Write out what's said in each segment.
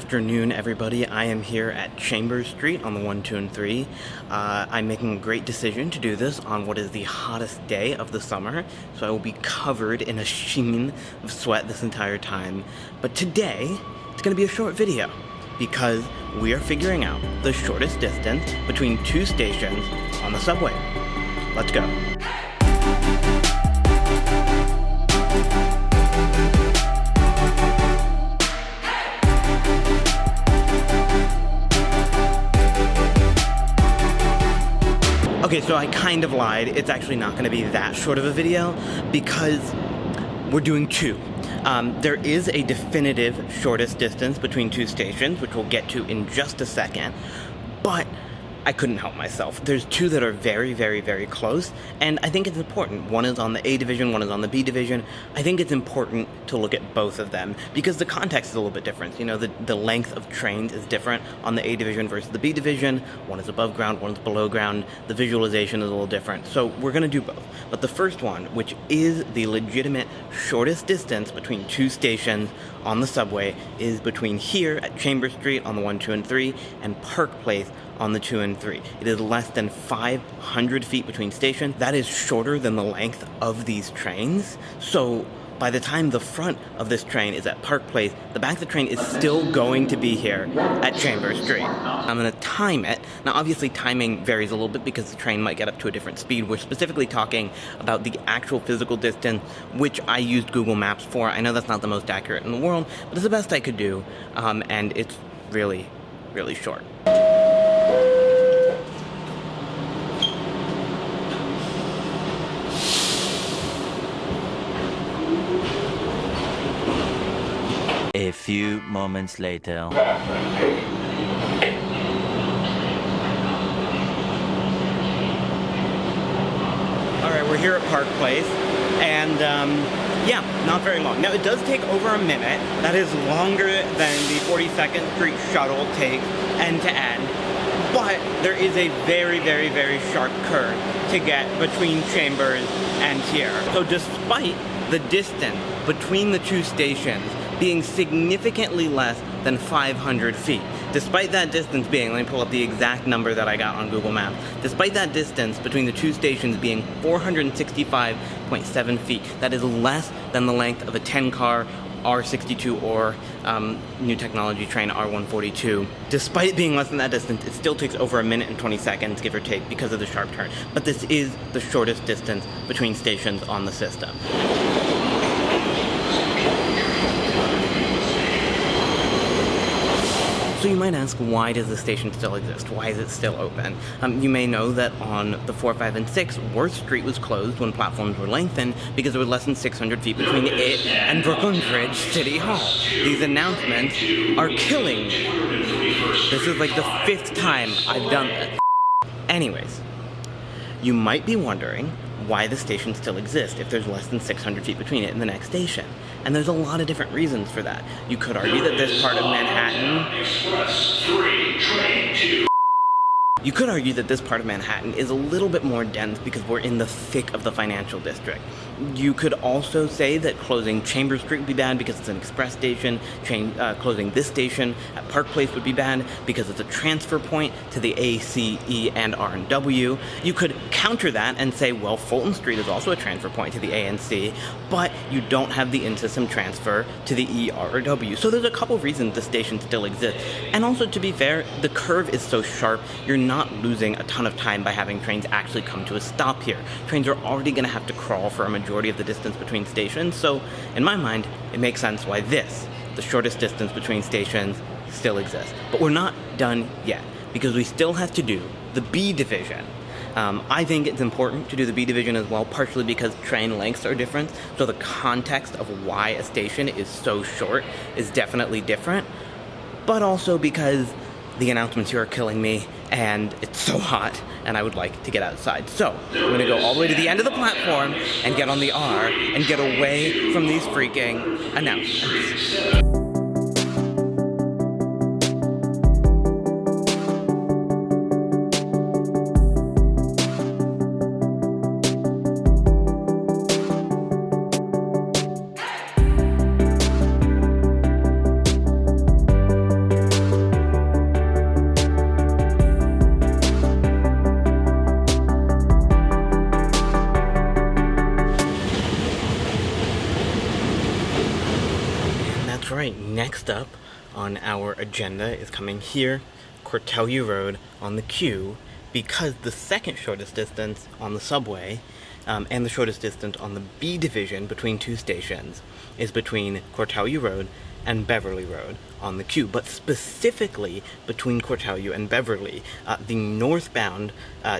afternoon, everybody. I am here at Chambers Street on the 1, 2, and 3. I'm making a great decision to do this on what is the hottest day of the summer, so I will be covered in a sheen of sweat this entire time. But today, it's going to be a short video, because we are figuring out the shortest distance between two stations on the subway. Let's go. Okay, so I kind of lied. It's actually not going to be that short of a video because we're doing two. There is a definitive shortest distance between two stations, which we'll get to in just a second, but I couldn't help myself. There's two that are very, very, very close, and I think it's important. One is on the A division, one is on the B division. I think it's important to look at both of them because the context is a little bit different. You know, the length of trains is different on the A division versus the B division. One is above ground, one is below ground. The visualization is a little different. So we're going to do both. But the first one, which is the legitimate shortest distance between two stations on the subway, is between here at Chambers Street on the 1, 2, and 3 and Park Place on the 2 and 3. It is less than 500 feet between stations. That is shorter than the length of these trains. So by the time the front of this train is at Park Place, the back of the train is still going to be here at Chambers Street. I'm going to time it. Now, obviously, timing varies a little bit because the train might get up to a different speed. We're specifically talking about the actual physical distance, which I used Google Maps for. I know that's not the most accurate in the world, but it's the best I could do, and it's really, really short. A few moments later. Alright, we're here at Park Place, and yeah, not very long. Now, it does take over a minute. That is longer than the 42nd Street shuttle takes end to end, but there is a very, very, very sharp curve to get between Chambers and here. So despite the distance between the two stations being significantly less than 500 feet. Despite that distance being, let me pull up the exact number that I got on Google Maps. Despite that distance between the two stations being 465.7 feet, that is less than the length of a 10-car R62 or new technology train R142. Despite it being less than that distance, it still takes over a minute and 20 seconds, give or take, because of the sharp turn. But this is the shortest distance between stations on the system. So you might ask, why does the station still exist? Why is it still open? You may know that on the 4, 5, and 6, Worth Street was closed when platforms were lengthened because there were less than 600 feet between it and Brooklyn Bridge City Hall. These announcements are killing me. This is like the 5th time I've done this. Anyways, you might be wondering why the station still exists if there's less than 600 feet between it and the next station. And there's a lot of different reasons for that. You could argue that this part of Manhattan is a little bit more dense because we're in the thick of the financial district. You could also say that closing Chambers Street would be bad because it's an express station. Closing this station at Park Place would be bad because it's a transfer point to the A, C, E, and R and W. You could counter that and say, well, Fulton Street is also a transfer point to the A and C, but you don't have the in-system transfer to the E, R, or W. So there's a couple of reasons the station still exists. And also, to be fair, the curve is so sharp, you're not losing a ton of time by having trains actually come to a stop here. Trains are already going to have to crawl for a majority of the distance between stations, so in my mind, it makes sense why this, the shortest distance between stations, still exists. But we're not done yet, because we still have to do the B division. I think it's important to do the B division as well, partially because train lengths are different, so the context of why a station is so short is definitely different, but also because the announcements here are killing me, and it's so hot, and I would like to get outside. So, I'm going to go all the way to the end of the platform and get on the R and get away from these freaking announcements. Alright, next up on our agenda is coming here, Cortellia Road on the Q, because the second shortest distance on the subway and the shortest distance on the B division between two stations is between Cortellia Road and Beverly Road on the Q, but specifically between Cortellia and Beverly. The northbound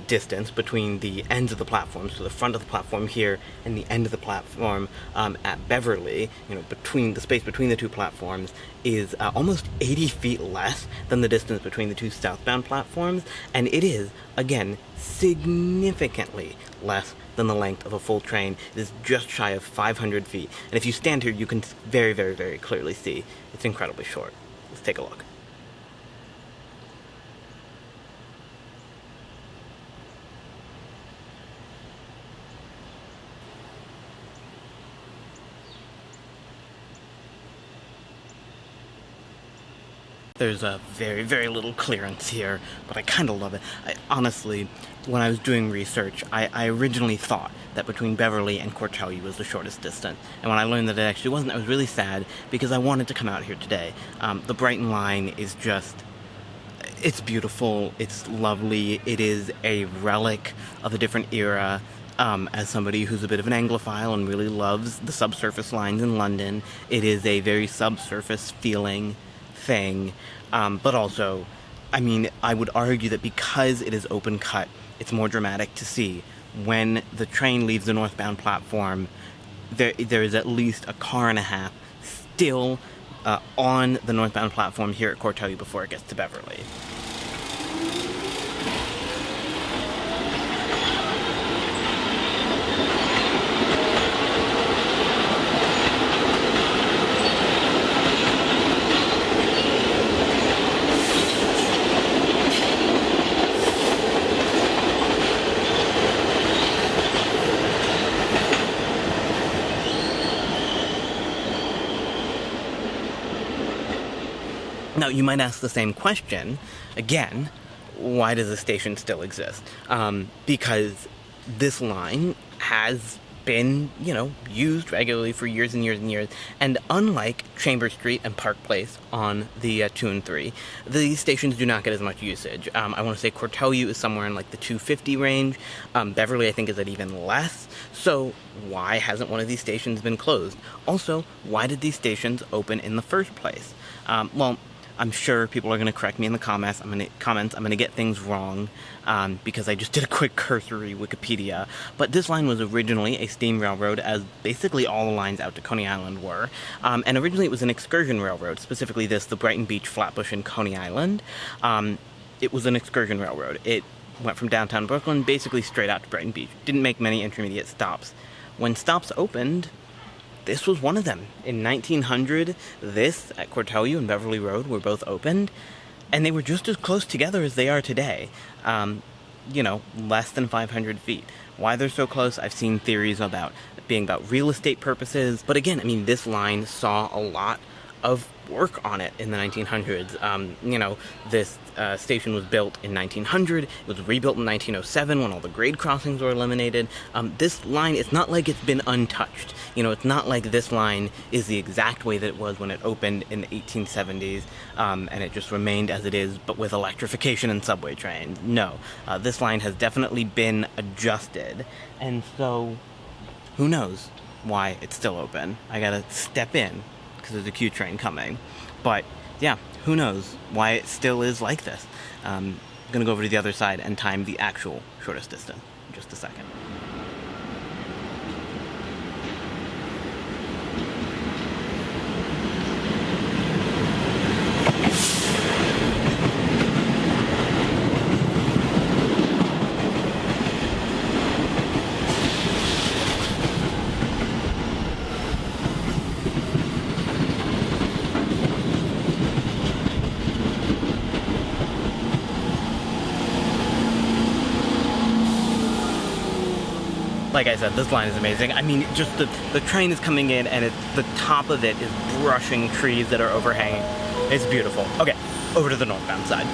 distance between the ends of the platform, so the front of the platform here and the end of the platform at Beverly, between the space between the two platforms, is almost 80 feet less than the distance between the two southbound platforms, and it is, again, significantly less than the length of a full train. It is just shy of 500 feet. And if you stand here, you can very, very, very clearly see it's incredibly short. Let's take a look. There's a very, very little clearance here, but I kind of love it. Honestly, when I was doing research, I originally thought that between Beverly and Cortellia was the shortest distance. And when I learned that it actually wasn't, I was really sad because I wanted to come out here today. The Brighton Line is just... it's beautiful, it's lovely, it is a relic of a different era. As somebody who's a bit of an Anglophile and really loves the subsurface lines in London, it is a very subsurface feeling thing, but also, I would argue that because it is open cut, it's more dramatic to see. When the train leaves the northbound platform, there is at least a car and a half still on the northbound platform here at Cortellia before it gets to Beverly. Now, you might ask the same question, again, why does the station still exist? Because this line has been, used regularly for years and years and years, and unlike Chambers Street and Park Place on the 2 and 3, these stations do not get as much usage. I want to say Cortellia is somewhere in like the 250 range, Beverly I think is at even less, so why hasn't one of these stations been closed? Also, why did these stations open in the first place? Well, I'm sure people are going to correct me in the comments. I'm going to get things wrong because I just did a quick cursory Wikipedia. But this line was originally a steam railroad, as basically all the lines out to Coney Island were. And originally it was an excursion railroad, specifically the Brighton Beach, Flatbush, and Coney Island. It was an excursion railroad. It went from downtown Brooklyn basically straight out to Brighton Beach. Didn't make many intermediate stops. When stops opened, this was one of them. In 1900, this at Cortellia and Beverly Road were both opened, and they were just as close together as they are today. Less than 500 feet. Why they're so close, I've seen theories about being about real estate purposes, but again, this line saw a lot of work on it in the 1900s. This station was built in 1900, it was rebuilt in 1907 when all the grade crossings were eliminated. This line, it's not like it's been untouched. It's not like this line is the exact way that it was when it opened in the 1870s, and it just remained as it is, but with electrification and subway trains. No, this line has definitely been adjusted, and so who knows why it's still open. I gotta step in because there's a Q train coming. But yeah, who knows why it still is like this. I'm gonna go over to the other side and time the actual shortest distance in just a second. Like I said, this line is amazing. Just the train is coming in and the top of it is brushing trees that are overhanging. It's beautiful. Okay, over to the northbound side.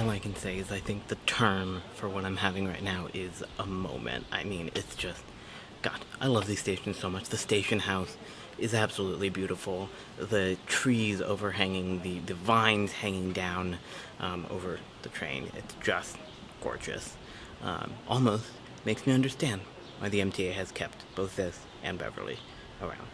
all I can say is I think the term for what I'm having right now is a moment. I mean, it's just, God, I love these stations so much. The station house is absolutely beautiful. The trees overhanging, the vines hanging down over the train, it's just gorgeous. Almost makes me understand why the MTA has kept both this and Beverly around.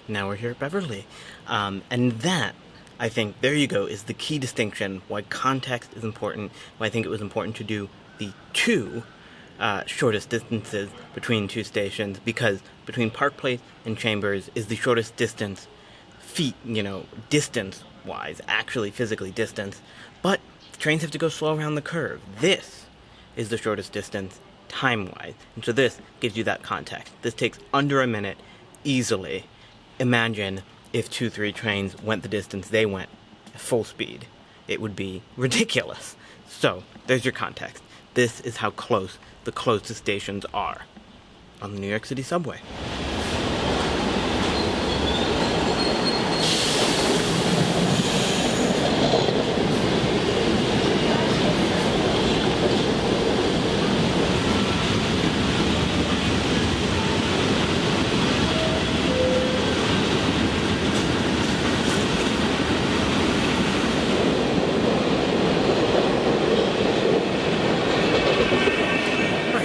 Now we're here at Beverly. And that, I think, there you go, is the key distinction, why context is important, why I think it was important to do the two shortest distances between two stations, because between Park Place and Chambers is the shortest distance, feet, distance-wise, actually physically distance, but trains have to go slow around the curve. This is the shortest distance time-wise, and so this gives you that context. This takes under a minute, easily. Imagine if 2-3 trains went the distance they went at full speed. It would be ridiculous. So, there's your context. This is how close the closest stations are on the New York City subway.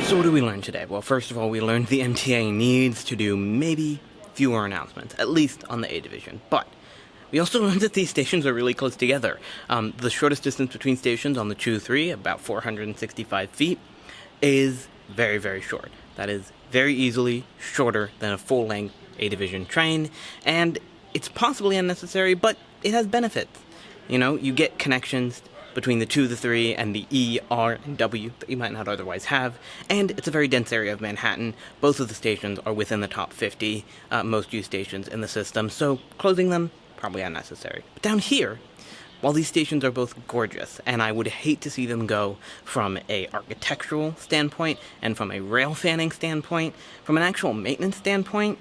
So what did we learn today? Well, first of all, we learned the MTA needs to do maybe fewer announcements, at least on the A division. But we also learned that these stations are really close together. The shortest distance between stations on the 2-3, about 465 feet, is very, very short. That is very easily shorter than a full-length A division train, and it's possibly unnecessary, but it has benefits. You get connections between the 2, the 3, and the E, R, and W that you might not otherwise have, and it's a very dense area of Manhattan. Both of the stations are within the top 50 most used stations in the system, so closing them, probably unnecessary. But down here, while these stations are both gorgeous, and I would hate to see them go from a architectural standpoint and from a rail fanning standpoint, from an actual maintenance standpoint,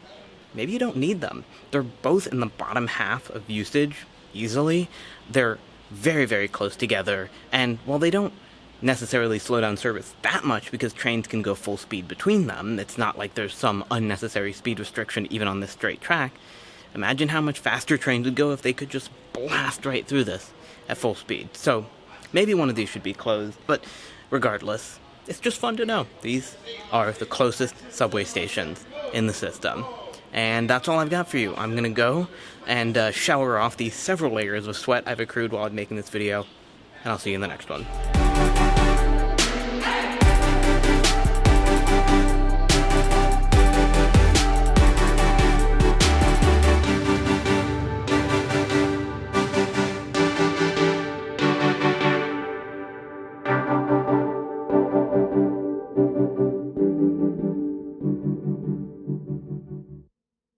maybe you don't need them. They're both in the bottom half of usage, easily. They're very, very close together, and while they don't necessarily slow down service that much because trains can go full speed between them, it's not like there's some unnecessary speed restriction even on this straight track. Imagine how much faster trains would go if they could just blast right through this at full speed. So maybe one of these should be closed, but regardless, it's just fun to know. These are the closest subway stations in the system. And that's all I've got for you. I'm gonna go and shower off the several layers of sweat I've accrued while I'm making this video, and I'll see you in the next one.